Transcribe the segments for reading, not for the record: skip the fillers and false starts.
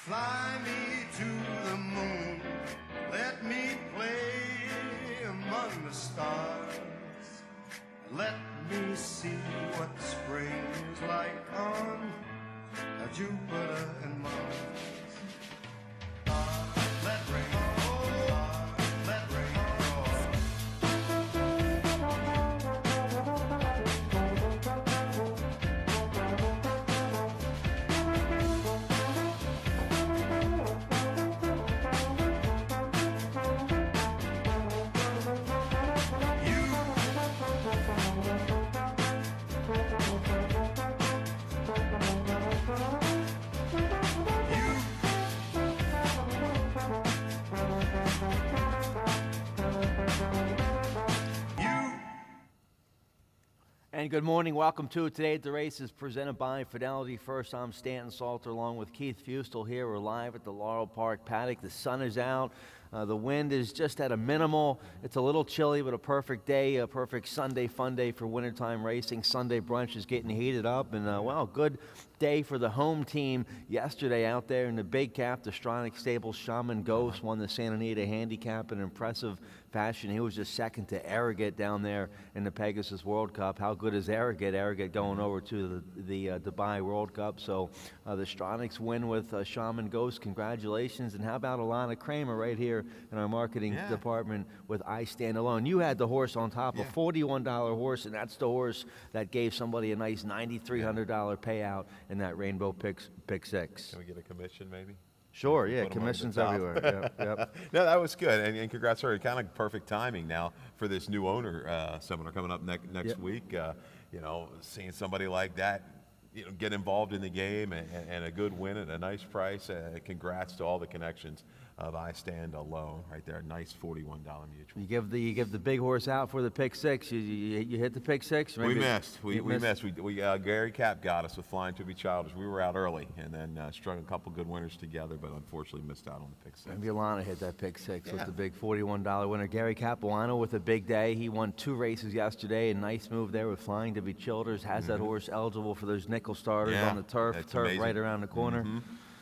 Fly me to the moon, let me play among the stars. Let me see what spring is like on Jupiter and Mars. Let rain fall, let rain And good morning. Welcome to Today at the Races, presented by Fidelity First. I'm Stanton Salter along with Keith Fustel here. We're live at the Laurel Park paddock. The sun is out. The wind is just at a minimal. It's a little chilly, but a perfect day, a perfect Sunday fun day for wintertime racing. Sunday brunch is getting heated up, and good day for the home team yesterday out there in the big cap. The Stronach Stables Shaman Ghost won the Santa Anita Handicap in impressive fashion. He was just second to Arrogate down there in the Pegasus World Cup. How good is Arrogate? Arrogate going over to the Dubai World Cup. So the Stronachs win with Shaman Ghost. Congratulations. And how about Alana Kramer right here in our marketing department with I Stand Alone? You had the horse on top, a $41 horse, and that's the horse that gave somebody a nice $9,300 payout in that Rainbow Pick Six. Can we get a commission maybe? Sure, yeah, commissions everywhere. Yep. No, that was good, and congrats, her. Kind of perfect timing now for this new owner seminar coming up next week. Seeing somebody like that, get involved in the game and a good win at a nice price. Congrats to all the connections of I Stand Alone right there. Nice $41 mutual. You give the big horse out for the pick six. You hit the pick six. We missed. We missed. Gary Cap got us with Flying to Be Childish. We were out early and then strung a couple good winners together, but unfortunately missed out on the pick six. Maybe Alana hit that pick six with the big $41 winner. Gary Capuano with a big day. He won 2 races yesterday. A nice move there with Flying to Be Childish. Has that horse eligible for those nickel starters on the turf amazing. Right around the corner.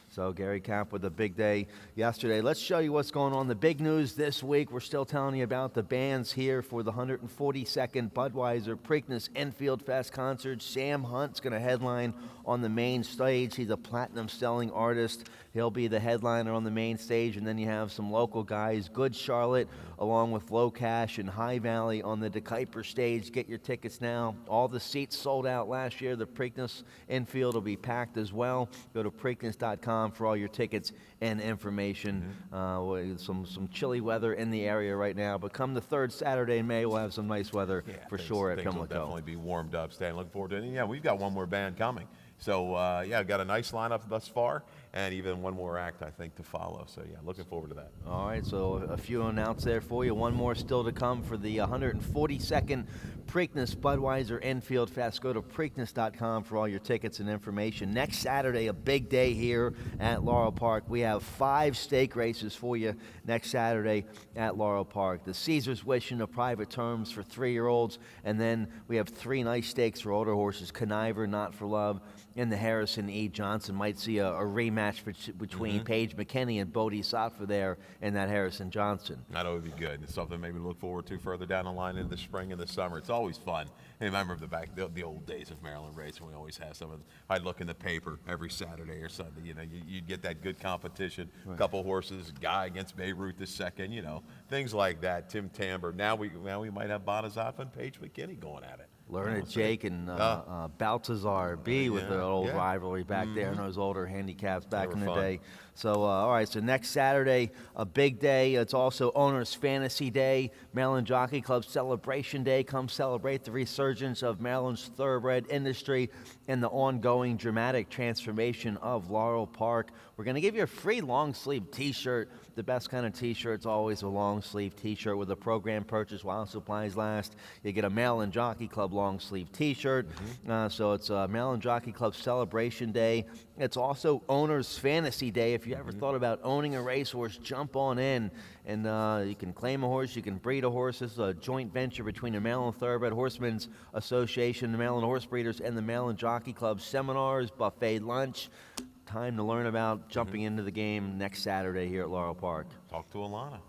So Gary Camp with a big day yesterday. Let's show you what's going on. The big news this week, we're still telling you about the bands here for the 142nd Budweiser Preakness Enfield Fest concert. Sam Hunt's going to headline on the main stage. He's a platinum-selling artist. He'll be the headliner on the main stage, and then you have some local guys, Good Charlotte, along with Low Cash and High Valley on the DeKuyper stage. Get your tickets now. All the seats sold out last year. The Preakness Enfield will be packed as well. Go to Preakness.com for all your tickets and information. Some chilly weather in the area right now, but come the third Saturday in May, we'll have some nice weather for sure at Pimlico. Will definitely be warmed up. Stan, looking forward to it. And yeah, we've got one more band coming. So, got a nice lineup thus far, and even one more act, I think, to follow. So, looking forward to that. All right, so a few announced there for you. One more still to come for the 142nd Preakness Budweiser Enfield Fest. Go to Preakness.com for all your tickets and information. Next Saturday, a big day here at Laurel Park. We have 5 stake races for you next Saturday at Laurel Park. The Caesar's Wish in the private terms for 3-year-olds, and then we have 3 nice stakes for older horses, Conniver, Not for Love, and the Harrison E. Johnson. Might see a rematch between Paige McKinney and Bodie Satva there in that Harrison Johnson. That would be good. It's something maybe to look forward to further down the line in the spring and the summer. It's always fun. And I remember the old days of Maryland racing. We always have some of them. I'd look in the paper every Saturday or Sunday. You'd get that good competition. Right. A couple horses, guy against Babe Ruth II, things like that. Tim Tamber. Now we might have Bonazat and Paige McKinney going at it. Learned Jake and Baltazar B with the old rivalry back there in those older handicaps back in the day. So, all right, so next Saturday, a big day. It's also Owner's Fantasy Day, Maryland Jockey Club Celebration Day. Come celebrate the resurgence of Maryland's thoroughbred industry and the ongoing dramatic transformation of Laurel Park. We're going to give you a free long-sleeve T-shirt. The best kind of T-shirt's always a long-sleeve T-shirt with a program purchase while supplies last. You get a Maryland Jockey Club long-sleeve T-shirt. So it's Maryland Jockey Club Celebration Day. It's also Owner's Fantasy Day. If you ever thought about owning a racehorse, jump on in. And you can claim a horse, you can breed a horse. This is a joint venture between the Maryland Thoroughbred Horsemen's Association, the Maryland Horse Breeders, and the Maryland Jockey Club. Seminars, buffet lunch. time to learn about jumping into the game next Saturday here at Laurel Park. Talk to Alana.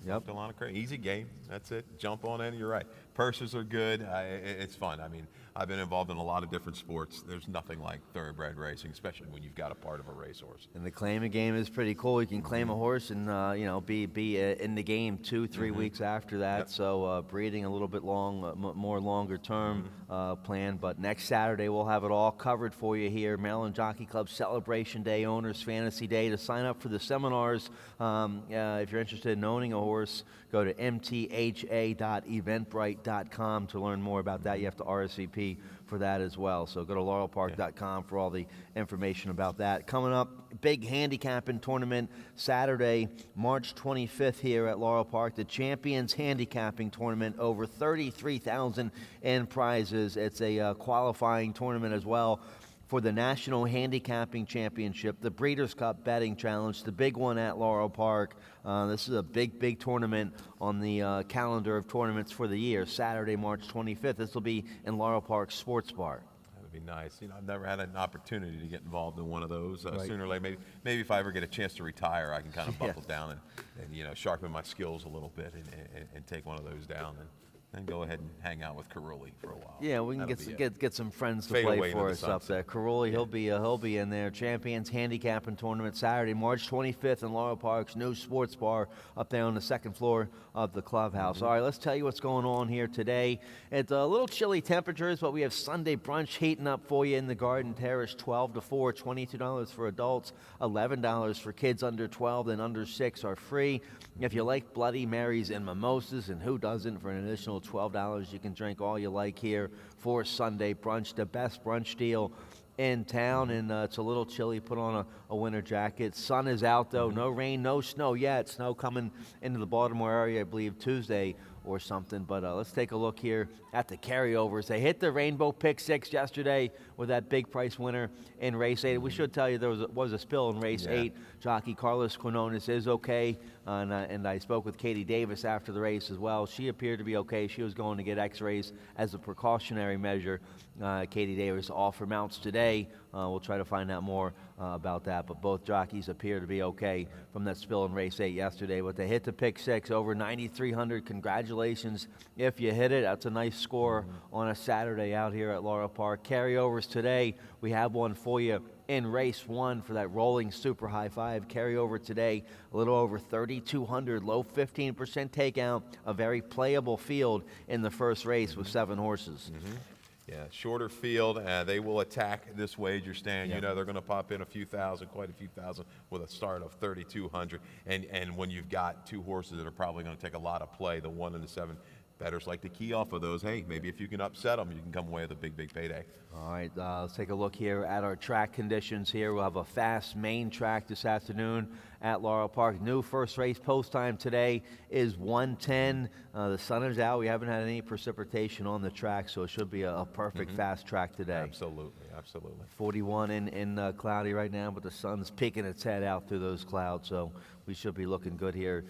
Yep. Talk to Alana Craig. Easy game. That's it. Jump on in. You're right. Purses are good. It's fun. I mean, I've been involved in a lot of different sports. There's nothing like thoroughbred racing, especially when you've got a part of a racehorse. And the claiming game is pretty cool. You can claim a horse and be in the game 2-3 weeks after that. Yep. So breeding a little bit more longer term plan. But next Saturday we'll have it all covered for you here. Maryland Jockey Club Celebration Day, Owners Fantasy Day. To sign up for the seminars, if you're interested in owning a horse, go to mtha.eventbrite.com to learn more about that. You have to RSVP for that as well. So go to laurelpark.com for all the information about that. Coming up, big handicapping tournament Saturday, March 25th here at Laurel Park. The Champions Handicapping Tournament, over 33,000 in prizes. It's a qualifying tournament as well for the National Handicapping Championship, the Breeders' Cup Betting Challenge, the big one at Laurel Park. This is a big tournament on the calendar of tournaments for the year, Saturday, March 25th. This will be in Laurel Park Sports Bar. That would be nice. I've never had an opportunity to get involved in one of those. Right. Sooner or later, maybe if I ever get a chance to retire, I can kind of buckle down and sharpen my skills a little bit and take one of those down and go ahead and hang out with Carulli for a while. Yeah, we can get some friends to Fade play away for into us the up there. sunset. Carulli, he'll be in there. Champions Handicapping Tournament Saturday, March 25th in Laurel Park's new sports bar up there on the second floor of the clubhouse. All right, let's tell you what's going on here today. It's a little chilly temperatures, but we have Sunday brunch heating up for you in the Garden Terrace, 12 to 4, $22 for adults, $11 for kids under 12 and under 6 are free. If you like Bloody Marys and mimosas, and who doesn't, for an additional $12, you can drink all you like here for Sunday brunch, the best brunch deal in town. And it's a little chilly. Put on a winter jacket. Sun is out, though. No rain, no snow yet. Snow coming into the Baltimore area, I believe, Tuesday or something. But let's take a look here at the carryovers. They hit the Rainbow Pick 6 yesterday with that big price winner in race 8. We should tell you there was a spill in race 8. Jockey Carlos Quinones is okay, and I spoke with Katie Davis after the race as well. She appeared to be okay. She was going to get x-rays as a precautionary measure. Katie Davis off her mounts today. We'll try to find out more about that, but both jockeys appear to be okay from that spill in race 8 yesterday. But they hit the pick 6, over 9,300. Congratulations if you hit it. That's a nice score on a Saturday out here at Laurel Park. Carryovers today, we have one for you in race 1 for that rolling super high 5. Carryover today, a little over 3,200, low 15% takeout, a very playable field in the first race with 7 horses. Yeah, shorter field. They will attack this wager stand. Yep. They're going to pop in quite a few thousand with a start of 3,200. And when you've got 2 horses that are probably going to take a lot of play, the 1 and the 7, bettors like to key off of those. Hey, maybe if you can upset them, you can come away with a big payday. All right, let's take a look here at our track conditions here. We'll have a fast main track this afternoon at Laurel Park. New first race post time today is 1:10. The sun is out. We haven't had any precipitation on the track, so it should be a perfect fast track today. Absolutely. 41 in cloudy right now, but the sun's peeking its head out through those clouds, so we should be looking good here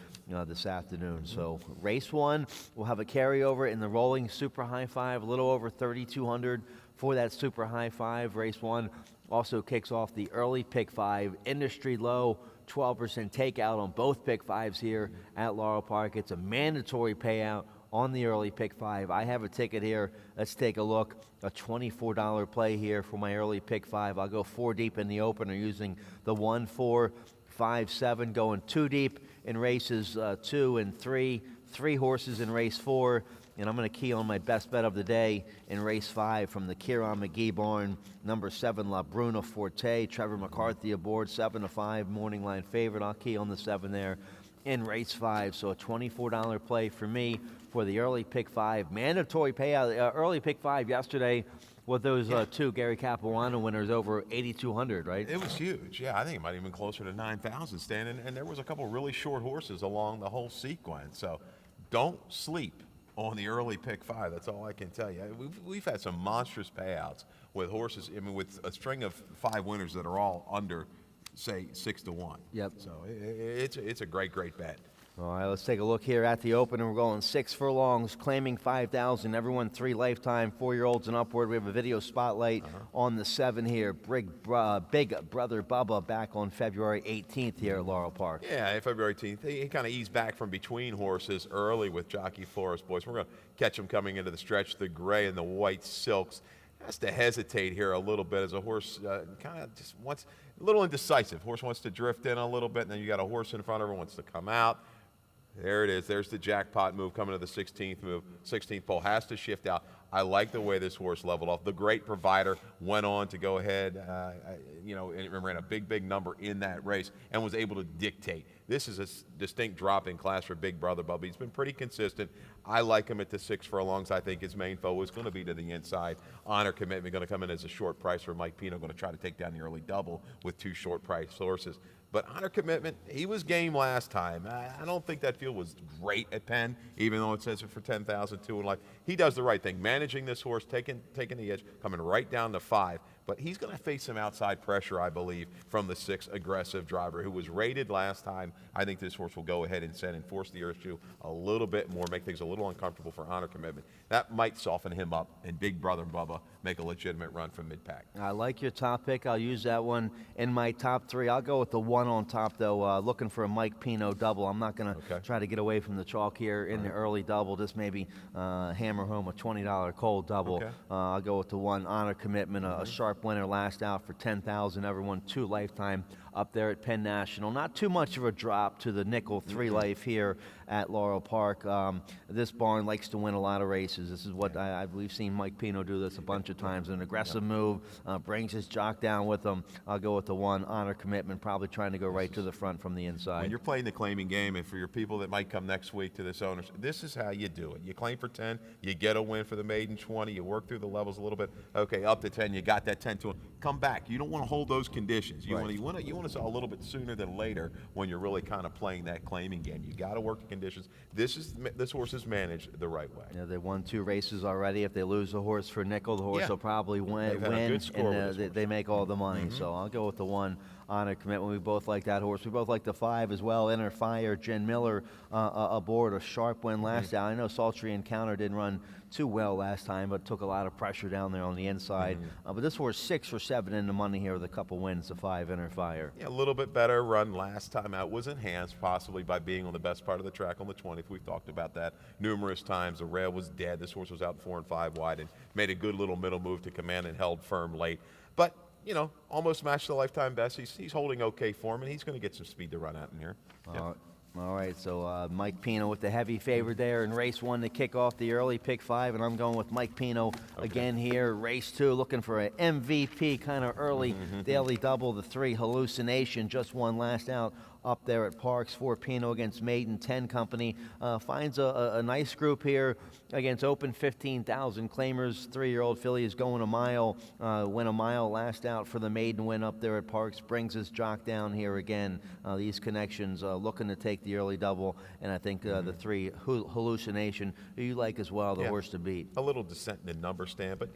this afternoon. So race 1, we'll have a carryover in the rolling super high 5, a little over 3,200 for that super high 5. Race 1 also kicks off the early pick 5, industry low, 12% takeout on both pick 5s here at Laurel Park. It's a mandatory payout on the early pick 5. I have a ticket here. Let's take a look. A $24 play here for my early pick 5. I'll go 4 deep in the opener using the 1, 4, 5, 7, going 2 deep in races 2 and 3. 3 horses in race 4. And I'm going to key on my best bet of the day in race 5 from the Kieran McGee barn. Number 7, La Bruna Forte. Trevor McCarthy aboard, 7-5, morning line favorite. I'll key on the 7 there in race 5. So a $24 play for me for the early pick 5. Mandatory payout, early pick 5 yesterday with those 2 Gary Capuano winners over 8,200, right? It was huge. Yeah, I think it might have been closer to 9,000 standing. And there was a couple really short horses along the whole sequence. So don't sleep on the early pick 5. That's all I can tell you. We've had some monstrous payouts with horses. I mean, with a string of 5 winners that are all under, say, 6 to 1. Yep. So it's a great bet. All right, let's take a look here at the open, and we're going 6 furlongs, claiming 5,000. Everyone 3 lifetime, 4-year-olds and upward. We have a video spotlight on the 7 here. Big Brother Bubba back on February 18th here at Laurel Park. Yeah, February 18th. He kind of eased back from between horses early with Jockey Forest Boys. We're going to catch him coming into the stretch. The gray and the white silks. Has to hesitate here a little bit as a horse kind of just wants a little indecisive. Horse wants to drift in a little bit, and then you got a horse in front of her wants to come out. There it is. There's the jackpot move coming to the 16th move. 16th pole has to shift out. I like the way this horse leveled off. The Great Provider went on to go ahead, and ran a big number in that race and was able to dictate. This is a distinct drop in class for Big Brother Bubba. He's been pretty consistent. I like him at the 6 furlongs. I think his main foe is going to be to the inside. Honor Commitment going to come in as a short price for Mike Pino. Going to try to take down the early double with 2 short price horses. But Honor Commitment, he was game last time. I don't think that field was great at Penn, even though it says it for 10,000 too. And like, he does the right thing, managing this horse, taking the edge, coming right down to 5. But he's going to face some outside pressure, I believe, from the 6 aggressive driver who was rated last time. I think this horse will go ahead and set and force the issue a little bit more, make things a little uncomfortable for Honor Commitment. That might soften him up, and Big Brother Bubba make a legitimate run from mid-pack. I like your top pick. I'll use that one in my top 3. I'll go with the 1 on top, though, looking for a Mike Pino double. I'm not going to try to get away from the chalk here in the early double. Just maybe hammer home a $20 cold double. I'll go with the 1 Honor Commitment, a sharp winner last out for 10,000. Everyone 2 lifetime up there at Penn National. Not too much of a drop to the nickel 3 life here at Laurel Park. This barn likes to win a lot of races. This is what we've seen Mike Pino do this a bunch of times. An aggressive move, brings his jock down with him. I'll go with the 1 Honor Commitment, probably trying to go right to the front from the inside. When you're playing the claiming game, and for your people that might come next week to this owners, this is how you do it. You claim for 10, you get a win for the maiden 20, you work through the levels a little bit. Okay, up to 10, you got that 10 to 1. Come back. You don't want to hold those conditions. You want to sell a little bit sooner than later when you're really kind of playing that claiming game. You got to work the conditions. This horse is managed the right way. Yeah, they won 2 races already. If they lose the horse for nickel, the horse will probably win, and they make all the money. So I'll go with the 1 Honor Commitment. We both like that horse. We both like the 5 as well. Inner Fire, Jen Miller aboard, a sharp win last out. I know Sultry Encounter didn't run too well last time, but took a lot of pressure down there on the inside. But this horse 6 or 7 in the money here with a couple wins, the 5 Inner Fire. Yeah, a little bit better run last time out. Was enhanced possibly by being on the best part of the track on the 20th. We've talked about that numerous times. The rail was dead. This horse was out 4 and 5 wide and made a good little middle move to command and held firm late. But almost matched the lifetime best. He's holding okay form, and he's going to get some speed to run out in here. All right, so Mike Pino with the heavy favorite there in race 1 to kick off the early pick 5, and I'm going with Mike Pino again here. Race 2, looking for an MVP kind of early daily double. The 3 Hallucination just won last out up there at Parks. 4 Pino against Maiden 10 Company. Finds a nice group here against open 15,000 claimers. 3-year-old filly is going a mile, win a mile last out for the maiden win up there at Parks. Brings his jock down here again. These connections looking to take the early double, and I think the 3 Hallucination, who you like as well, the horse to beat. A little descent in number, Stan, but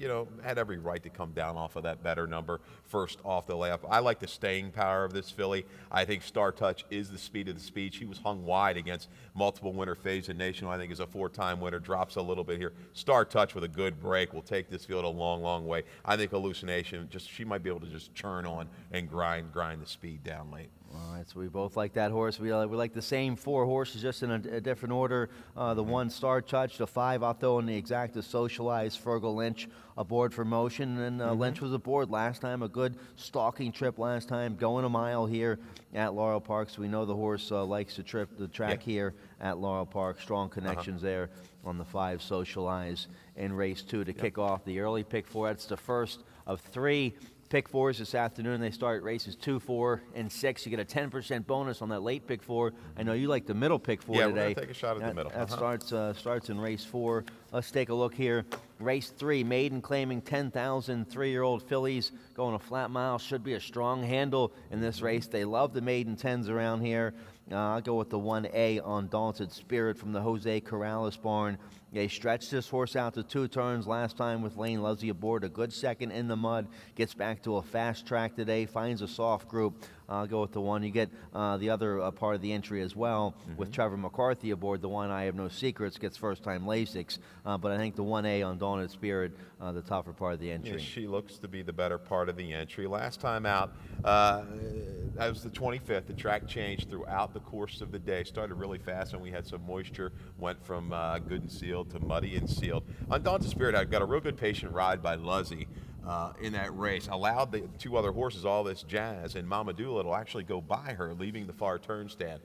had every right to come down off of that better number first off the layup. I like the staying power of this filly. I think Star Touch is the speed of the speed. She was hung wide against multiple winner Phase in Nation, who I think is a 4-time winner. Drops a little bit here. Star Touch with a good break will take this field a long way. I think Hallucination, she might be able to just churn on and grind the speed down late. All right, so we both like that horse. We like the same 4 horses, just in a different order. The 1 Star Touch, the 5 I'll throw in the exact to Socialize, Fergal Lynch aboard for Motion, and Lynch was aboard last time. A good stalking trip last time, going a mile here at Laurel Park. So we know the horse likes to trip the track here at Laurel Park. Strong connections there on the 5 Socialize in race 2 to kick off the early pick 4. That's the first of 3 pick 4s this afternoon. They start races 2, 4, and 6. You get a 10% bonus on that late pick 4. I know you like the middle pick 4 today. Yeah, we're going to take a shot at the middle. That starts in race 4. Let's take a look here. Race 3, maiden claiming 10,000. 3-year-old fillies going a flat mile. Should be a strong handle in this race. They love the maiden 10s around here. I'll go with the 1A Undaunted Spirit from the Jose Corrales barn. They stretched this horse out to 2 turns last time with Lane Luzzy aboard. A good second in the mud. Gets back to a fast track today. Finds a soft group. I'll go with the 1. You get the other part of the entry as well with Trevor McCarthy aboard. The 1, I Have No Secrets, gets first-time Lasix. But I think the 1A, Undaunted Spirit, the tougher part of the entry. Yeah, she looks to be the better part of the entry. Last time out, that was the 25th. The track changed throughout the course of the day. Started really fast when we had some moisture. Went from good and sealed to muddy and sealed. Undaunted Spirit, I got a real good patient ride by Luzzy in that race. Allowed the 2 other horses all this jazz, and Mama Doolittle actually go by her, leaving the far turn stand.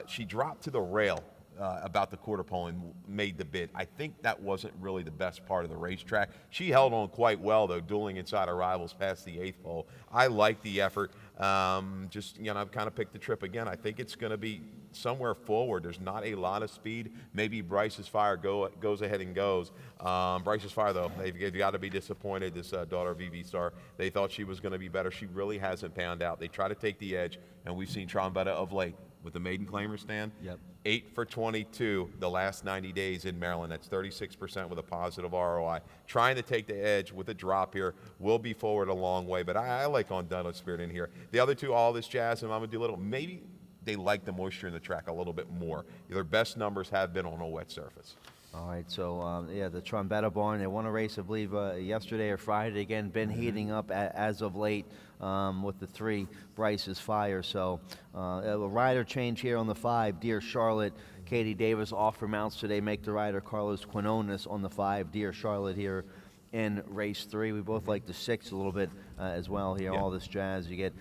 She dropped to the rail about the quarter pole and made the bid. I think that wasn't really the best part of the racetrack. She held on quite well, though, dueling inside her rivals past the 8th pole. I like the effort. I've kind of picked the trip again. I think it's going to be somewhere forward. There's not a lot of speed. Maybe Bryce's Fire goes ahead and goes. Bryce's Fire, though, they've got to be disappointed. This daughter of VV Star, they thought she was going to be better. She really hasn't panned out. They try to take the edge, and we've seen Trombetta of late with the maiden claimer stand. Yep. 8 for 22 the last 90 days in Maryland. That's 36% with a positive ROI. Trying to take the edge with a drop here. Will be forward a long way, but I like Undaunted Spirit in here. The other 2, All This Jazz and Mama Doolittle, maybe they like the moisture in the track a little bit more. Their best numbers have been on a wet surface. All right, so the Trombetta barn, they won a race, I believe, yesterday or Friday. Again, been heating up as of late with the 3 Bryce's Fire. So a rider change here on the 5, Dear Charlotte. Katie Davis off for mounts today. Make the rider Carlos Quinones on the 5, Dear Charlotte here in race 3. We both like the 6 a little bit as well here. Yeah. All This Jazz. You get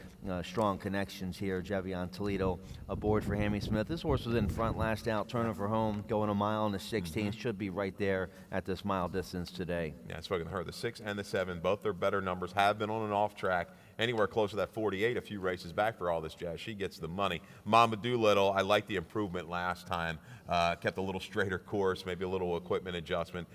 strong connections here. Jevion Toledo aboard for Hammy Smith. This horse was in front last out, turning for home, going a mile in the 16. Should be right there at this mile distance today. Yeah, spoken to her. The 6 and the 7, both their better numbers, have been on and off track. Anywhere close to that 48, a few races back for All This Jazz. She gets the money. Mama Doolittle, I like the improvement last time. Kept a little straighter course, maybe a little equipment adjustment.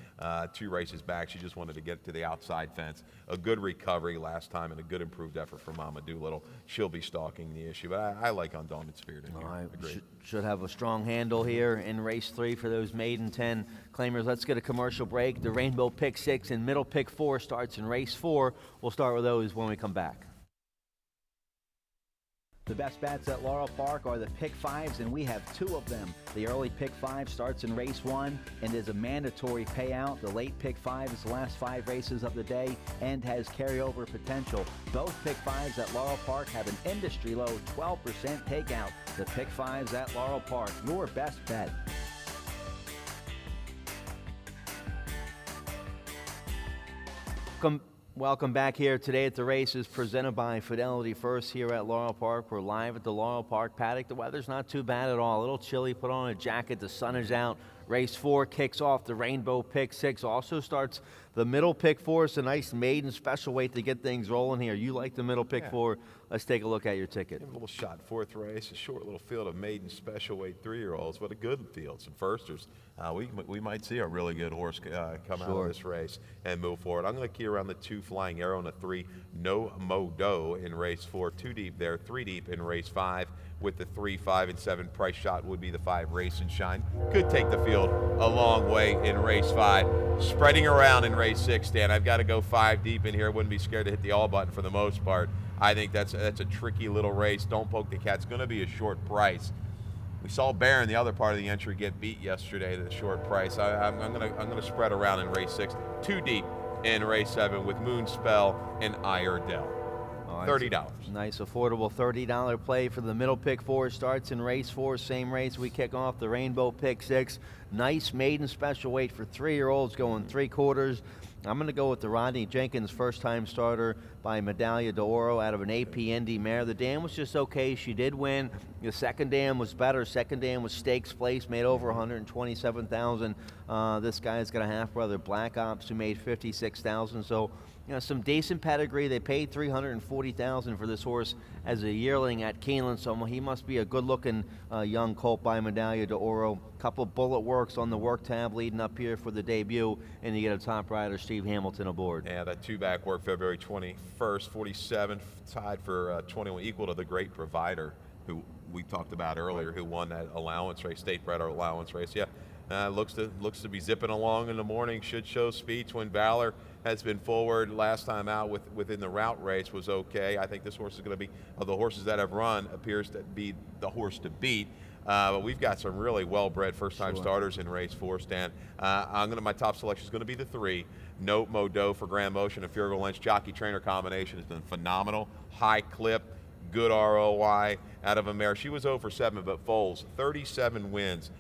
2 races back, she just wanted to get to the outside fence. A good recovery last time and a good improved effort for Mama Doolittle. She'll be stalking the issue, but I like Undaunted Spirit in here. All right, Agreed. should have a strong handle here in race 3 for those maiden 10 claimers. Let's get a commercial break. The Rainbow Pick 6 and Middle Pick 4 starts in race 4. We'll start with those when we come back. The best bets at Laurel Park are the Pick 5s, and we have 2 of them. The early Pick 5 starts in race 1 and is a mandatory payout. The late Pick 5 is the last 5 races of the day and has carryover potential. Both Pick 5s at Laurel Park have an industry-low 12% takeout. The Pick 5s at Laurel Park, your best bet. Welcome back here today at the races presented by Fidelity First here at Laurel Park. We're live at the Laurel Park paddock. The weather's not too bad at all. A little chilly. Put on a jacket. The sun is out. Race 4 kicks off. The Rainbow Pick 6 also starts the Middle Pick 4. It's a nice maiden special weight to get things rolling here. You like the Middle Pick 4. Let's take a look at your ticket. Give a little shot. 4th race, a short little field of maiden special weight 3-year-olds. What a good field. Some firsters. We might see a really good horse come out of this race and move forward. I'm going to key around the 2 Flying Arrow and the 3 No Modo in race 4. 2 deep there, 3 deep in race 5. With the 3, 5, and 7 price shot would be the 5 Race and Shine. Could take the field a long way in race 5. Spreading around in race 6, Dan. I've got to go 5 deep in here. Wouldn't be scared to hit the all button for the most part. I think that's a tricky little race. Don't poke the cat. It's going to be a short price. We saw Bear in the other part of the entry get beat yesterday at a short price. I'm gonna spread around in race 6. 2 deep in race 7 with Moonspell and Iredell. $30. Nice affordable $30 play for the Middle Pick 4. Starts in race 4, same race we kick off the Rainbow Pick 6. Nice maiden special weight for 3-year-olds going 3/4. I'm going to go with the Rodney Jenkins first-time starter by Medaglia d'Oro out of an AP Indy mare. The dam was just okay. She did win. The second dam was better. Second dam was stakes place, made over $127,000. This guy's got a half-brother, Black Ops, who made $56,000. So, some decent pedigree. They paid $340,000 for this horse as a yearling at Keeneland, so he must be a good-looking young colt by Medaglia d'Oro. Couple bullet works on the work tab leading up here for the debut, and you get a top rider, Steve Hamilton, aboard. Yeah, that 2-back work February 21st, 47, tied for 21, equal to the Great Provider, who we talked about earlier, who won that allowance race, state bred allowance race. Yeah, Looks to be zipping along in the morning. Should show speed. Twin Valor has been forward. Last time out within the route race was okay. I think this horse is going to be, of the horses that have run, appears to be the horse to beat. But we've got some really well-bred first-time starters in race 4, Stan. My top selection is going to be the 3. Note Modo for Grand Motion and Furigal Lynch. Jockey-trainer combination has been phenomenal. High clip, good ROI out of a mare. She was 0 for 7, but foals, 37 wins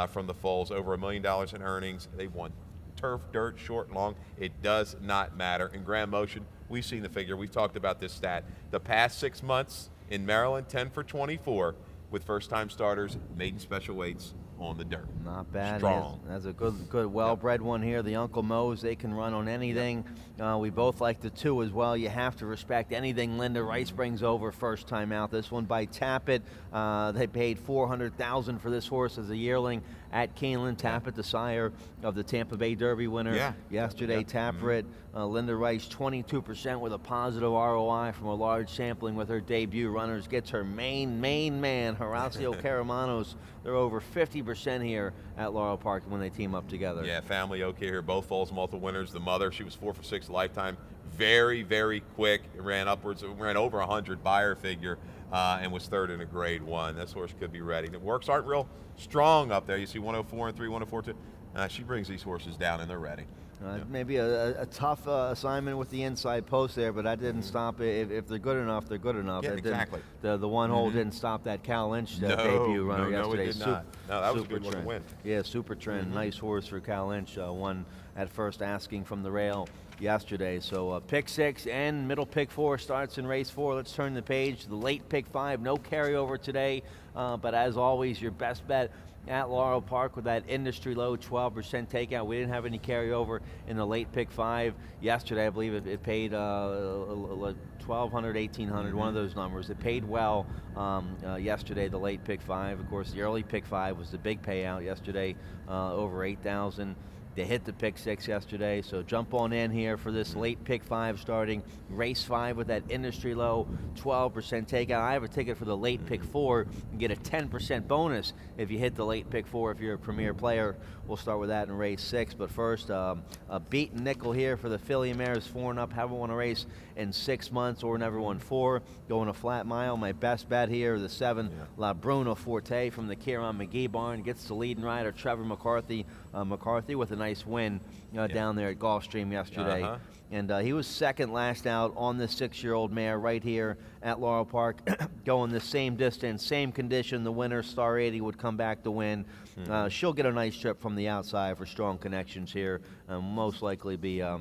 from the foals, over $1 million in earnings. They've won turf, dirt, short, long. It does not matter. In Grand Motion, we've seen the figure. We've talked about this stat. The past 6 months in Maryland, 10 for 24 with first-time starters, maiden special weights on the dirt. Not bad. Strong. That's a good, well-bred one here. The Uncle Mo's, they can run on anything. We both like the 2 as well. You have to respect anything Linda Rice brings over first time out. This one by Tatr. They paid $400,000 for this horse as a yearling at Keeneland. Tatr, the sire of the Tampa Bay Derby winner yesterday. Tatr. Linda Rice, 22% with a positive ROI from a large sampling with her debut runners. Gets her main man, Horacio Caramanos. They're over 50% here at Laurel Park when they team up together. Yeah, family okay here. Both foals multiple winners. The mother, she was 4 for 6 lifetime. Very, very quick. Ran over 100 buyer figure and was 3rd in a grade 1. This horse could be ready. The works aren't real strong up there. You see 104 and 3, 104 2. She brings these horses down and they're ready. Maybe a tough assignment with the inside post there, but that didn't stop it. If they're good enough, they're good enough. Yeah, exactly. The one hole didn't stop that Cal Lynch debut runner yesterday. No, it did not. No, that was a good trend. win. Yeah, super trend. Nice horse for Cal Lynch. Won at first asking from the rail yesterday. So pick 6 and middle pick 4 starts in race 4. Let's turn the page. The late pick 5, no carryover today, but as always, your best bet at Laurel Park with that industry low 12% takeout. We didn't have any carryover in the late pick 5 yesterday. I believe it paid 1,200, 1,800, one of those numbers. It paid well yesterday, the late pick 5. Of course, the early pick 5 was the big payout yesterday, over 8,000. They hit the pick 6 yesterday, so jump on in here for this late pick 5 starting race 5 with that industry low 12% takeout. I have a ticket for the late pick 4 and get a 10% bonus if you hit the late pick 4 if you're a premier player. We'll start with that in race 6, but first a beaten nickel here for the filly mares 4 and up. Haven't won a race in 6 months or never won 4. Going a flat mile. My best bet here, the 7 La Bruna Forte from the Kieran McGee barn, gets the leading rider Trevor McCarthy. McCarthy with a nice win down there at Gulfstream yesterday. And he was second last out on the 6-year-old mare right here at Laurel Park, going the same distance, same condition. The winner, Star 80, would come back to win. She'll get a nice trip from the outside for strong connections here. Most likely be a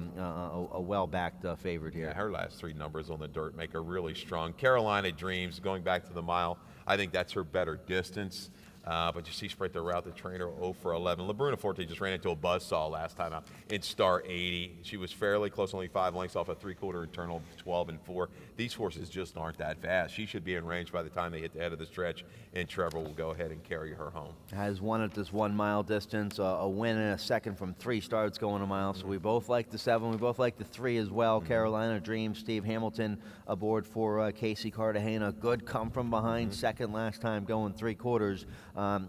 well-backed favorite here. Yeah, her last 3 numbers on the dirt make her really strong. Carolina Dreams, going back to the mile, I think that's her better distance. But you see right there route the trainer 0 for 11. La Bruna Forte just ran into a buzzsaw last time out in Star 80. She was fairly close, only 5 lengths off a 3/4 internal, 12 and 4. These horses just aren't that fast. She should be in range by the time they hit the head of the stretch, and Trevor will go ahead and carry her home. Has won at this 1 mile distance, a win and a second from 3 starts going a mile. So we both like the 7. We both like the 3 as well. Carolina Dreams, Steve Hamilton aboard for Casey Cartagena. Good come from behind, second last time going 3/4.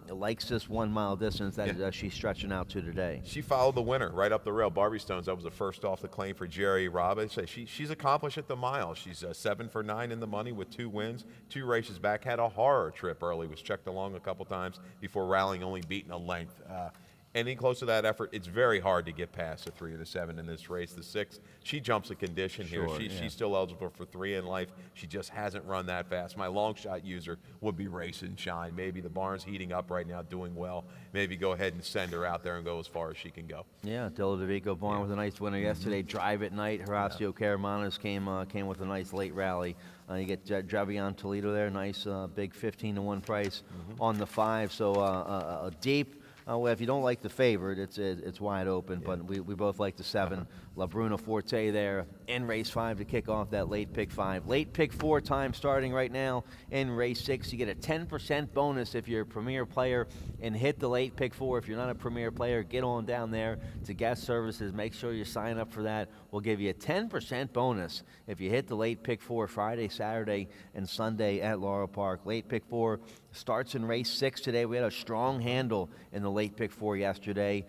Likes this 1 mile distance that she's stretching out to today. She followed the winner right up the rail. Barbie Stones, that was the first off the claim for Jerry Robbins. She's accomplished at the mile. She's 7 for 9 in the money with 2 wins, 2 races back. Had a horror trip early, was checked along a couple times before rallying, only beating a length. Anything close to that effort, it's very hard to get past the 3 or the 7 in this race. The 6, she jumps a condition here. She's still eligible for 3 in life. She just hasn't run that fast. My long shot user would be Race and Shine. Maybe the barn's heating up right now, doing well. Maybe go ahead and send her out there and go as far as she can go. Yeah, Della DeVico barn with a nice winner yesterday. Drive at Night. Horacio Caramanos came with a nice late rally. You get Javion Toledo there, nice big 15-1 price on the 5. So a deep. Well, if you don't like the favorite, it's wide open, but we both like the 7. La Bruna Forte there in race 5 to kick off that late pick 5. Late pick 4 time starting right now in race 6. You get a 10% bonus if you're a premier player and hit the late pick 4. If you're not a premier player, get on down there to guest services. Make sure you sign up for that. We'll give you a 10% bonus if you hit the late pick 4 Friday, Saturday, and Sunday at Laurel Park. Late pick 4 starts in race 6 today. We had a strong handle in the late pick 4 yesterday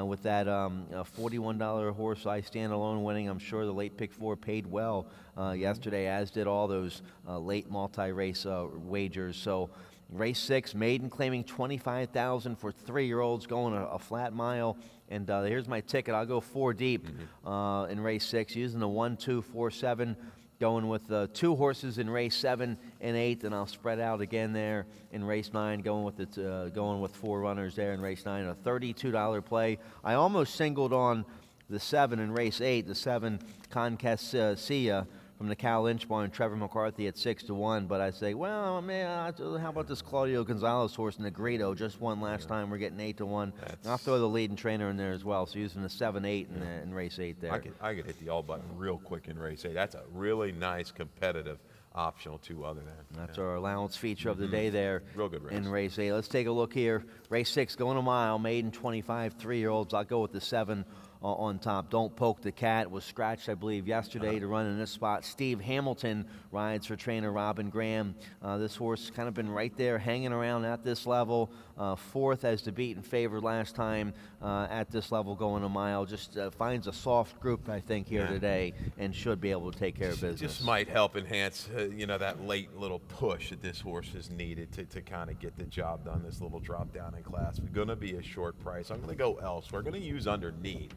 with that $41 horse I Stand Alone winning. I'm sure the late pick 4 paid well yesterday, as did all those late multi-race wagers. So race 6, maiden claiming $25,000 for 3-year-olds going a flat mile. And here's my ticket. I'll go 4 deep in race 6 using the 1, 2, 4, 7. Going with 2 horses in race 7 and 8, and I'll spread out again there in race 9. Going with 4 runners there in race 9. A $32 play. I almost singled on the 7 in race 8. The 7 Concasia from the Cal Lynch barn, Trevor McCarthy at 6-1. But I say, well, man, how about this Claudio Gonzalez horse, Negrito? Just won last time. We're getting 8-1. I'll throw the leading trainer in there as well. So using the 7-8 in race 8 there. I could hit the all button real quick in race 8. That's a really nice competitive optional 2 other than. That's our allowance feature of the day there. Real good race. In race 8. Let's take a look here. Race 6 going a mile. Maiden 25, 3-year-olds. I'll go with the 7 on top. Don't Poke the Cat was scratched, I believe, yesterday to run in this spot. Steve Hamilton rides for trainer Robin Graham. This horse kind of been right there hanging around at this level. 4th as the beaten favorite last time at this level going a mile. Just finds a soft group, I think, here today and should be able to take care of business. Just might help enhance, that late little push that this horse has needed to kind of get the job done, this little drop down in class. We're going to be a short price. I'm going to go elsewhere. We're going to use underneath.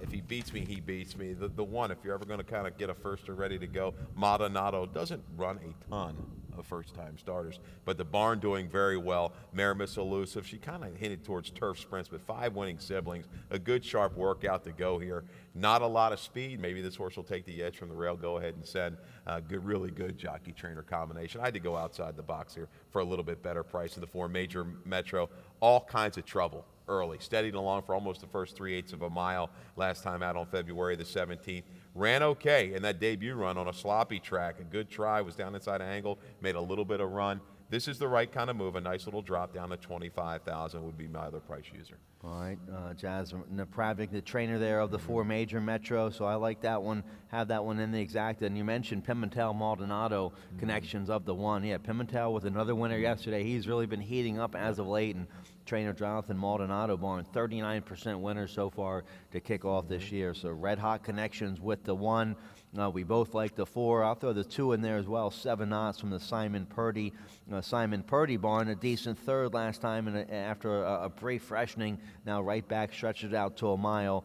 If he beats me, he beats me. The one, if you're ever going to kind of get a firster ready to go, Maldonado doesn't run a ton of first-time starters, but the barn doing very well. Maramis Elusive, she kind of hinted towards turf sprints, but 5 winning siblings. A good, sharp workout to go here. Not a lot of speed. Maybe this horse will take the edge from the rail. Go ahead and send a really good jockey-trainer combination. I had to go outside the box here for a little bit better price in the 4 Major Metro. All kinds of trouble early, steadied along for almost the first 3/8 of a mile last time out on February the 17th. Ran okay in that debut run on a sloppy track. A good try, was down inside an angle, made a little bit of run. This is the right kind of move. A nice little drop down to $25,000 would be my other price user. All right, Jazz Napravnik, the trainer there of the 4 Major Metro, so I like that one. Have that one in the exacta. And you mentioned Pimentel Maldonado connections of the 1. Yeah, Pimentel with another winner yesterday. He's really been heating up as of late, and trainer Jonathan Maldonado barn 39% winner so far to kick off this year. So red hot connections with the 1. We both like the 4. I'll throw the 2 in there as well. 7 knots from the Simon Purdy barn. A decent 3rd last time, and after a brief freshening, now right back, stretches it out to a mile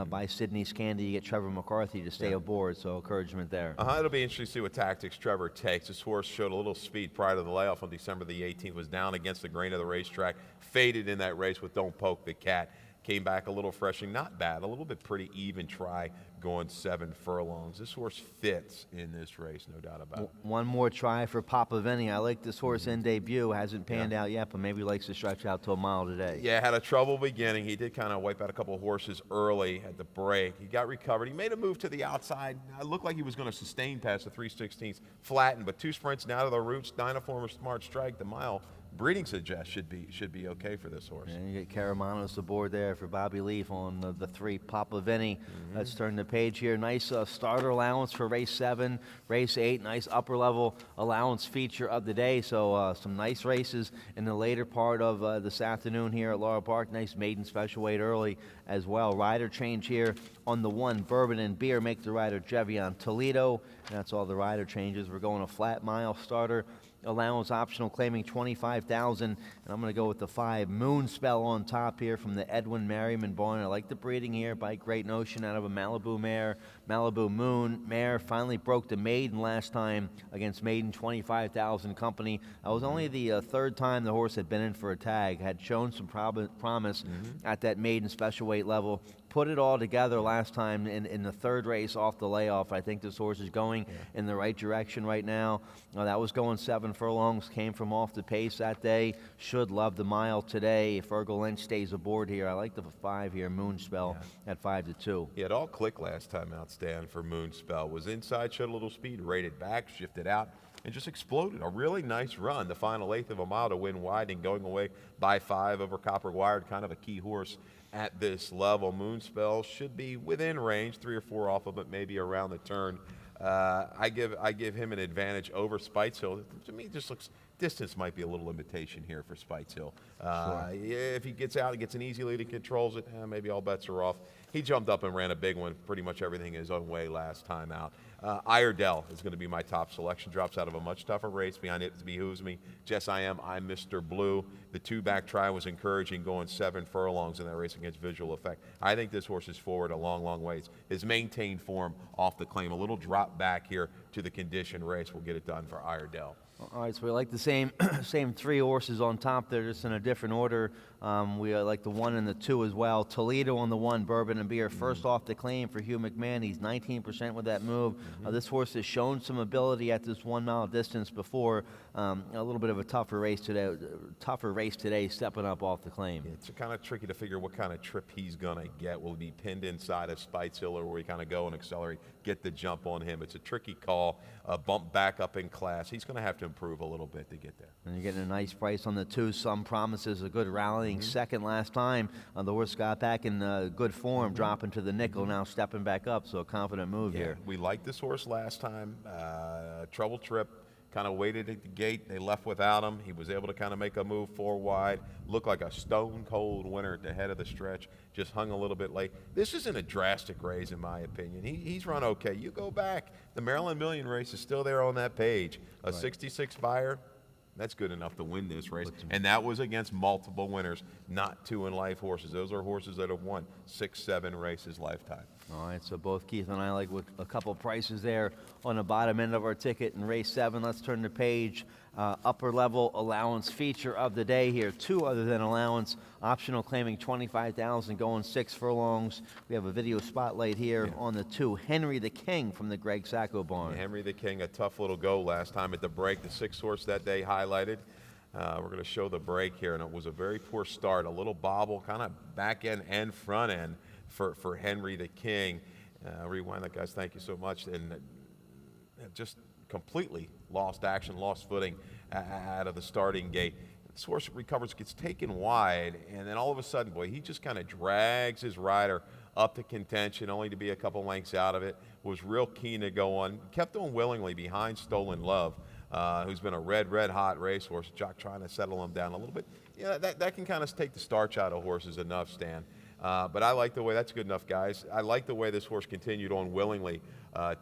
by Sidney Scandy. You get Trevor McCarthy to stay aboard, so encouragement there. It'll be interesting to see what tactics Trevor takes. This horse showed a little speed prior to the layoff on December the 18th, was down against the grain of the racetrack, faded in that race with Don't Poke the Cat. Came back a little freshening, not bad, a little bit pretty even try going 7 furlongs. This horse fits in this race, no doubt about it. One more try for Papa Vinny. I like this horse in debut. Hasn't panned out yet, but maybe likes to stretch out to a mile today. Yeah, had a trouble beginning. He did kind of wipe out a couple of horses early at the break. He got recovered. He made a move to the outside. It looked like he was going to sustain past the 3/16, flattened, but 2 sprints now to the roots. Dynaformer Smart Strike, the mile. Breeding suggest should be okay for this horse. And you get Caramanos aboard there for Bobby Leaf on the 3 Papa Vinny. Let's turn the page here. Nice starter allowance for race 7, race 8. Nice upper level allowance feature of the day. So some nice races in the later part of this afternoon here at Laurel Park. Nice maiden special weight early as well. Rider change here on the 1 Bourbon and Beer. Make the rider Jevion Toledo. And that's all the rider changes. We're going a flat mile starter allowance optional claiming $25,000, and I'm going to go with the 5 Moonspell on top here from the Edwin Merriman barn. I like the breeding here by Great Notion out of a Malibu mare. Malibu Moon mare finally broke the maiden last time against maiden 25,000 company. That was only the 3rd time the horse had been in for a tag. Had shown some promise at that maiden special weight level. put it all together last time in the third race off the layoff. I think this horse is going in the right direction right now. That was going 7 furlongs, came from off the pace that day. Should love the mile today. If Fergal Lynch stays aboard here, I like the 5 here, Moonspell at 5-2. Yeah, it all clicked last time out, Stan, for Moonspell. Was inside, showed a little speed, rated back, shifted out, and just exploded. A really nice run, the final 1/8 of a mile to win wide and going away by 5 over Copper Wired, kind of a key horse at this level. Moonspell should be within range, 3 or 4 off of it, maybe around the turn. I give him an advantage over Spites Hill. To me, it just looks distance might be a little limitation here for Spites Hill. If he gets out and gets an easy lead and controls it, maybe all bets are off. He jumped up and ran a big one, pretty much everything his own way last time out. Iredell is going to be my top selection. Drops out of a much tougher race. Behind it behooves me. Jess, I'm Mr. Blue. The 2-back try was encouraging, going 7 furlongs in that race against Visual Effect. I think this horse is forward a long, long ways. His maintained form off the claim. A little drop back here to the condition race will get it done for Iredell. All right, so we like the same 3 horses on top there, just in a different order. We like the 1 and the 2 as well. Toledo on the 1, Bourbon and Beer, first off the claim for Hugh McMahon. He's 19% with that move. This horse has shown some ability at this 1 mile distance before. A little bit of a tougher race today, stepping up off the claim. It's kind of tricky to figure what kind of trip he's going to get. Will he be pinned inside of Spites Hill, or will he kind of go and accelerate, get the jump on him? It's a tricky call. Bump back up in class. He's going to have to improve a little bit to get there. And you're getting a nice price on the 2. Some promises a good rallying second last time. The horse got back in good form, dropping to the nickel, now stepping back up, so a confident move here. We liked this horse last time. Trouble trip, kind of waited at the gate. They left without him. He was able to kind of make a move 4 wide. Looked like a stone-cold winner at the head of the stretch. Just hung a little bit late. This isn't a drastic raise, in my opinion. He's run okay. You go back. The Maryland Million race is still there on that page. A 66 buyer. That's good enough to win this race. And that was against multiple winners, not 2-in-life horses. Those are horses that have won 6, 7 races lifetime. All right, so both Keith and I like with a couple prices there on the bottom end of our ticket in race 7. Let's turn the page. Upper level allowance feature of the day here. 2 other than allowance. Optional claiming 25,000, going 6 furlongs. We have a video spotlight here on the 2. Henry the King from the Greg Sacco barn. Henry the King, a tough little go last time at the break. The 6 horse that day highlighted. We're going to show the break here, and it was a very poor start. A little bobble, kind of back end and front end for Henry the King. Rewind that, guys. Thank you so much. And just completely lost action, lost footing out of the starting gate. This horse recovers, gets taken wide, and then all of a sudden, boy, he just kind of drags his rider up to contention, only to be a couple lengths out of it. Was real keen to go on. Kept on willingly behind Stolen Love, who's been a red hot racehorse. Jock trying to settle him down a little bit. Yeah, that can kind of take the starch out of horses enough, Stan. But I like the way, that's good enough, guys. I like the way this horse continued on willingly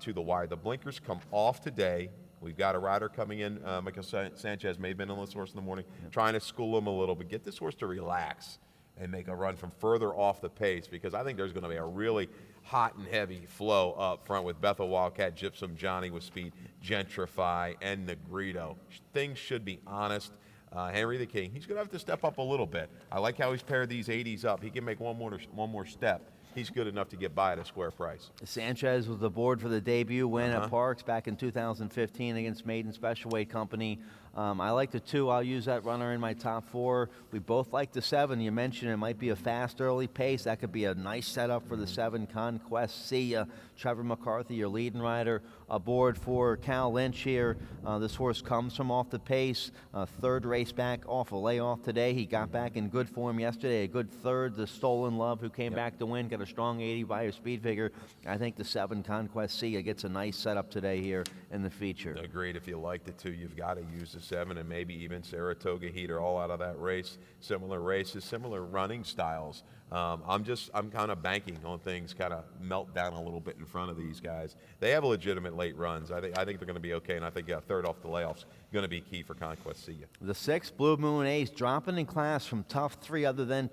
to the wire. The blinkers come off today. We've got a rider coming in, Michael Sanchez may have been on this horse in the morning, trying to school him a little, but get this horse to relax and make a run from further off the pace, because I think there's going to be a really hot and heavy flow up front with Bethel Wildcat, Gypsum Johnny with speed, Gentrify, and Negrito. Things should be honest. Henry the King, he's going to have to step up a little bit. I like how he's paired these 80s up. He can make one more step. He's good enough to get by at a square price. Sanchez was aboard for the debut win at Parks back in 2015 against Maiden Special Weight Company. I like the 2. I'll use that runner in my top 4. We both like the 7. You mentioned it might be a fast early pace. That could be a nice setup for the 7. Conquest C. Trevor McCarthy, your leading rider, aboard for Cal Lynch here. This horse comes from off the pace. 3rd race back off a layoff today. He got back in good form yesterday. A good 3rd. The Stolen Love, who came back to win, got a strong 80 by a speed figure. I think the 7 Conquest C gets a nice setup today here in the feature. Agreed. If you like the 2, you've got to use the 7, and maybe even Saratoga Heat are all out of that race. Similar races, similar running styles. I'm kind of banking on things kind of melt down a little bit in front of these guys. They have legitimate late runs. I think they're going to be okay, and I think 3rd off the layoffs going to be key for Conquest C. The 6 Blue Moon Ace dropping in class from tough 3 other than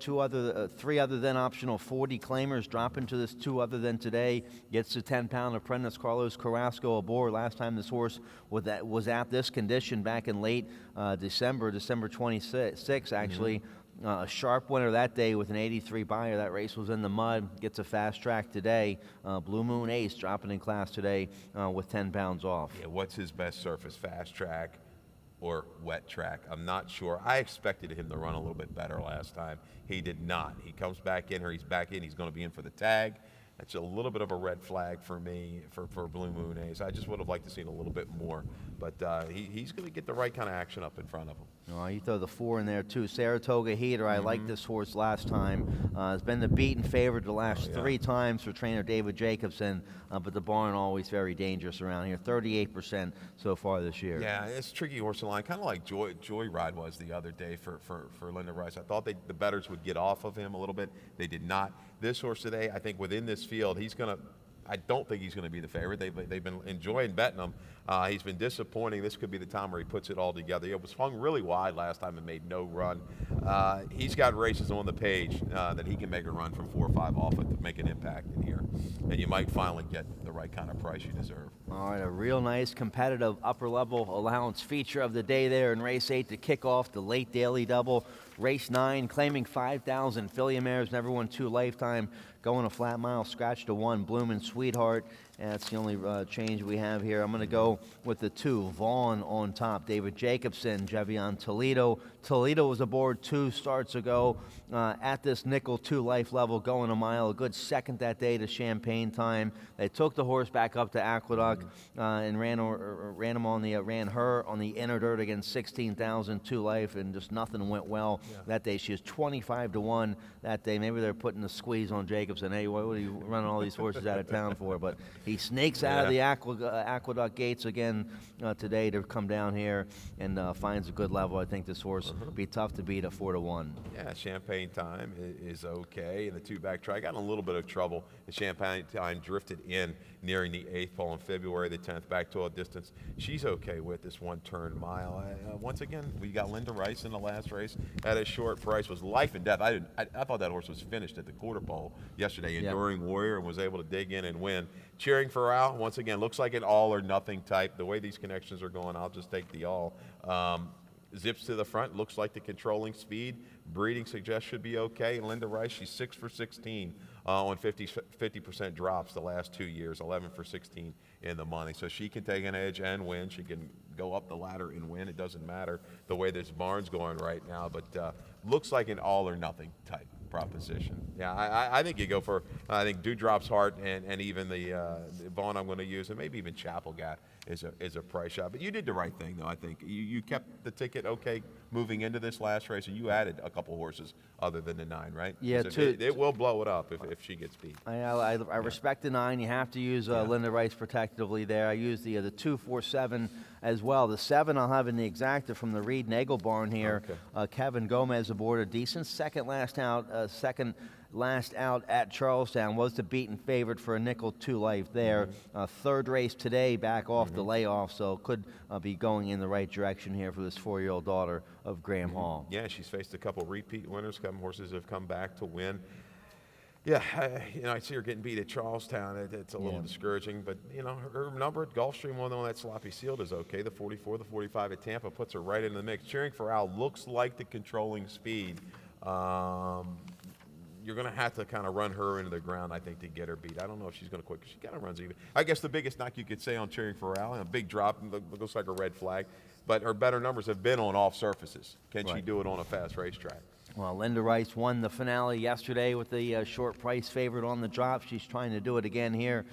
optional 40 claimers, dropping to this 2 other than today. Gets the 10-pound apprentice Carlos Carrasco aboard. Last time this horse was at this condition back in late December 26 actually. A sharp winner that day with an 83 buyer. That race was in the mud. Gets a fast track today. Blue Moon Ace dropping in class today with 10 pounds off. Yeah, what's his best surface? Fast track or wet track? I'm not sure. I expected him to run a little bit better last time. He did not. He comes back in, or he's back in. He's going to be in for the tag. That's a little bit of a red flag for me for Blue Moon Ace. I just would have liked to see a little bit more, but he's going to get the right kind of action up in front of him. Oh, you throw the 4 in there too. Saratoga Heater. I liked this horse last time. Has been the beaten favorite the last 3 times for trainer David Jacobson, but the barn always very dangerous around here. 38% so far this year. Yeah, it's a tricky horse to line, kind of like Joyride was the other day for Linda Rice. I thought the bettors would get off of him a little bit. They did not. This horse today, I think within this field, I don't think he's going to be the favorite. They've been enjoying betting him. He's been disappointing. This could be the time where he puts it all together. It was hung really wide last time and made no run. He's got races on the page that he can make a run from 4 or 5 off it to make an impact in here. And you might finally get the right kind of price you deserve. All right, a real nice competitive upper level allowance feature of the day there in race 8 to kick off the late daily double. Race 9 claiming 5,000. Filly Mares never won 2 lifetime. Going a flat mile, scratch to 1, Bloomin' Sweetheart. And that's the only change we have here. I'm going to go with the 2, Vaughn on top, David Jacobson, Jevion Toledo. Toledo was aboard 2 starts ago at this nickel 2 life level, going a mile. A good second that day to Champagne Time. They took the horse back up to Aqueduct and ran her on the inner dirt against 16,000 2 life, and just nothing went well that day. She was 25-1 that day. Maybe they're putting the squeeze on Jacobson. Hey, what are you running all these horses out of town for? But he snakes out of the Aqueduct gates again today to come down here and finds a good level. I think this horse would be tough to beat at 4-1. Yeah, Champagne Time is okay. And the 2-back try got in a little bit of trouble. The Champagne Time drifted in nearing the 8th pole in February the 10th, back to a distance she's okay with this 1-turn mile. Once again, we got Linda Rice in the last race at a short price. Was life and death. I thought that horse was finished at the quarter pole yesterday. Enduring Warrior, and was able to dig in and win. Cheering for Al, once again, looks like an all or nothing type. The way these connections are going, I'll just take the all. Zips to the front, looks like the controlling speed. Breeding suggests should be okay. Linda Rice, she's 6 for 16 on 50% drops the last 2 years, 11 for 16 in the money. So she can take an edge and win. She can go up the ladder and win. It doesn't matter the way this barn's going right now, but looks like an all or nothing type proposition. Yeah, I think you go for, I think Dewdrop's Heart and even the Vaughn I'm going to use, and maybe even Chapel Gap is a price shot. But you did the right thing, though, I think. You kept the ticket okay moving into this last race, and you added a couple horses other than the 9, right? Yeah, it will blow it up if she gets beat. I respect the 9. You have to use Linda Rice protectively there. I use the 2, 4, 7 as well. The 7 I'll have in the exacta from the Reed Nagel barn here. Okay. Kevin Gomez aboard, a decent second last out at Charlestown, was the beaten favorite for a nickel 2 life there. Third race today, back off the layoff, so could be going in the right direction here for this 4-year-old daughter of Graham Hall. Yeah, she's faced a couple repeat winners. Some horses have come back to win. Yeah, I see her getting beat at Charlestown. It's a little discouraging, but her number at Gulfstream, one on that sloppy sealed, is okay. The 44, the 45 at Tampa puts her right in the mix. Cheering for Al looks like the controlling speed. You're going to have to kind of run her into the ground, I think, to get her beat. I don't know if she's going to quit, because she kind of runs even. I guess the biggest knock you could say on Cheering for Al, a big drop, looks like a red flag, but her better numbers have been on off surfaces. Can she do it on a fast racetrack? Well, Linda Rice won the finale yesterday with the short price favorite on the drop. She's trying to do it again here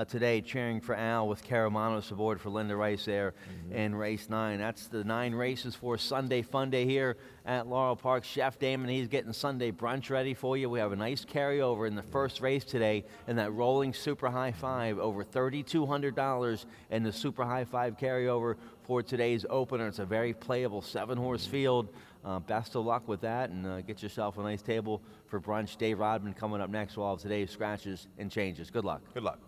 today, cheering for Al with Caramanos aboard for Linda Rice there in race 9. That's the 9 races for Sunday Fun Day here at Laurel Park. Chef Damon, he's getting Sunday brunch ready for you. We have a nice carryover in the first race today in that rolling Super High 5, over $3,200 in the Super High 5 carryover for today's opener. It's a very playable 7-horse field. Best of luck with that, and get yourself a nice table for brunch. Dave Rodman coming up next with all of today's scratches and changes. Good luck. Good luck.